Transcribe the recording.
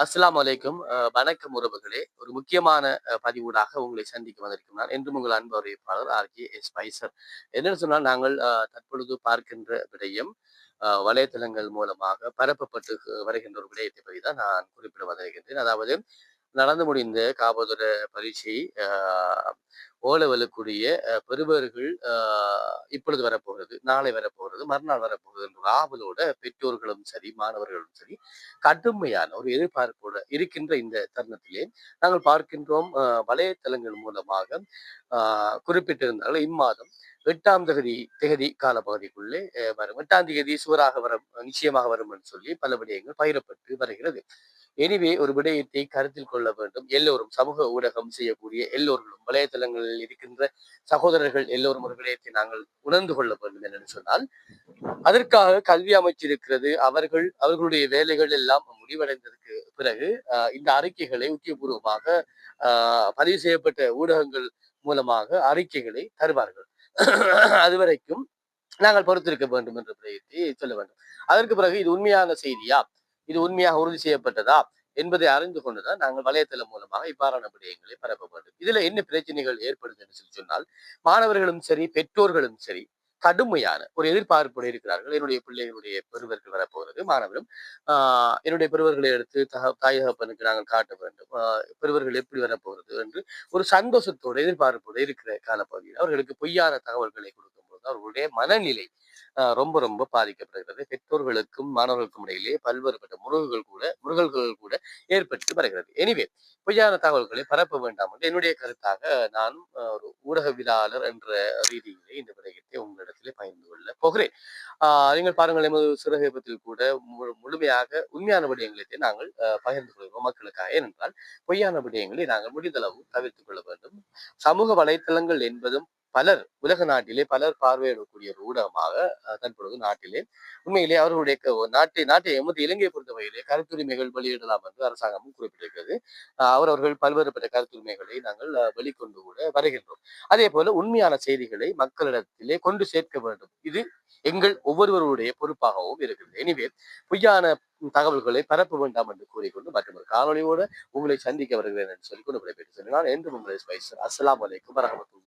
அஸ்ஸலாமு அலைக்கும். வணக்கம் உறவுகளே. ஒரு முக்கியமான பதிவூடாக உங்களை சந்திக்க வந்திருக்கும் நான். என்றும் உங்கள் அன்பு அறிவிப்பாளர் ஆர்.ஜே.எஸ். ஸ்பைசர். என்னன்னு சொன்னால், நாங்கள் தற்பொழுது பார்க்கின்ற விடயம் வலைத்தளங்கள் மூலமாக பரப்பப்பட்டு வருகின்ற ஒரு விடயத்தை பற்றி தான் நான் குறிப்பிட வந்திருக்கின்றேன். அதாவது நடந்து முடிந்த காபோதர பரீட்சை ஓலவலுக்குரிய பெறுபவர்கள் இப்பொழுது வரப்போகிறது, நாளை வரப்போகிறது, மறுநாள் வரப்போகிறது என்ற ஆவலோட பெற்றோர்களும் சரி, மாணவர்களும் சரி, கடுமையான ஒரு எதிர்பார்ப்போட இருக்கின்ற இந்த தருணத்திலே நாங்கள் பார்க்கின்றோம். வலைத்தளங்கள் மூலமாக குறிப்பிட்டிருந்தார்கள் இம்மாதம் 8ஆம் திகதி காலப்பகுதிக்குள்ளே வரும். 8ஆம் தேதி சுவராக வரும், நிச்சயமாக வரும் என்று சொல்லி பல விடயங்கள் பகிரப்பட்டு வருகிறது. எனிவே ஒரு விடயத்தை கருத்தில் கொள்ள வேண்டும். எல்லோரும் சமூக ஊடகம் செய்யக்கூடிய எல்லோர்களும் வலைத்தளங்களில் இருக்கின்ற சகோதரர்கள் எல்லோரும் ஒரு விடயத்தை நாங்கள் உணர்ந்து கொள்ள வேண்டும் என்று சொன்னால், அதற்காக கல்வி அமைச்சு இருக்கிறது. அவர்களுடைய வேலைகள் எல்லாம் முடிவடைந்ததற்கு பிறகு இந்த அறிக்கைகளை உத்தியபூர்வமாக பதிவு செய்யப்பட்ட ஊடகங்கள் மூலமாக அறிக்கைகளை தருவார்கள். அதுவரைக்கும் நாங்கள் பொறுத்திருக்க வேண்டும் என்ற விடயத்தை சொல்ல வேண்டும். அதற்கு பிறகு இது உண்மையான செய்தியா, இது உண்மையாக உறுதி செய்யப்பட்டதா என்பதை அறிந்து கொண்டுதான் நாங்கள் வலைத்தளம் மூலமாக இவ்வாறான விடயங்களை பரப்ப வேண்டும். இதுல என்ன பிரச்சனைகள் ஏற்படுது என்று சொல்லி சொன்னால், மாணவர்களும் சரி, பெற்றோர்களும் சரி, கடுமையான ஒரு எதிர்பார்ப்போடு இருக்கிறார்கள். என்னுடைய பிள்ளைகளுடைய பெறுவர்கள் வரப்போகிறது, மாணவரும் என்னுடைய பெறுவர்களை எடுத்து தாய் தகப்பனுக்கு நாங்கள் காட்ட வேண்டும், பெறுவர்கள் எப்படி வரப்போகிறது என்று ஒரு சந்தோஷத்தோடு எதிர்பார்ப்போடு இருக்கிற காலப்பகுதியில் அவர்களுக்கு பொய்யான தகவல்களை கொடுக்கும்போது அவர்களுடைய மனநிலை ரொம்ப ரொம்ப பாதிக்கப்படுகிறது. பெற்றோர்களுக்கும் மாணவர்களுக்கும் இடையிலே பல்வேறுபட்ட முருகல்கள் கூட ஏற்பட்டு வருகிறது. எனிவே, பொய்யான தகவல்களை பரப்ப வேண்டாம் என்று என்னுடைய கருத்தாக நான் ஒரு ஊடகவியலாளர் என்ற ரீதியிலே இந்த விடயத்தை உங்களிடத்திலே பகிர்ந்து கொள்ள போகிறேன். நீங்கள் பாருங்கள், எமது சிறகேபத்தில் கூட முழுமையாக உண்மையான விடயங்களை நாங்கள் பகிர்ந்து கொள்கிறோம் மக்களுக்காக. ஏனென்றால் பொய்யான விடயங்களை நாங்கள் முடிந்தளவு தவிர்த்துக் கொள்ள வேண்டும். சமூக வலைத்தளங்கள் என்பதும் உலக நாட்டிலே பலர் பார்வையிடக்கூடிய ஒரு ஊடகமாக தற்பொழுது நாட்டிலே உண்மையிலே அவர்களுடைய நாட்டை எமது இலங்கையை பொறுத்தவரையிலே கருத்துரிமைகள் வெளியிடலாம் என்று அரசாங்கமும் குறிப்பிட்டிருக்கிறது. அவர்கள் பல்வேறுபட்ட கருத்துரிமைகளை நாங்கள் வெளிக்கொண்டு கூட வருகின்றோம். அதே போல உண்மையான செய்திகளை மக்களிடத்திலே கொண்டு சேர்க்க வேண்டும். இது எங்கள் ஒவ்வொருவருடைய பொறுப்பாகவும் இருக்கிறது. எனவே பொய்யான தகவல்களை பரப்ப வேண்டாம் என்று கூறிக்கொண்டு மற்றொரு காணொலியோடு உங்களை சந்திக்க வருகிறேன் என்று சொல்லிக்கொண்டு விடைபெற்று செல்கிறேன். நான் என்றும் உங்களை ஸ்பைசர். அஸ்ஸலாமு அலைக்கும் வரஹ்மத்துல்லாஹி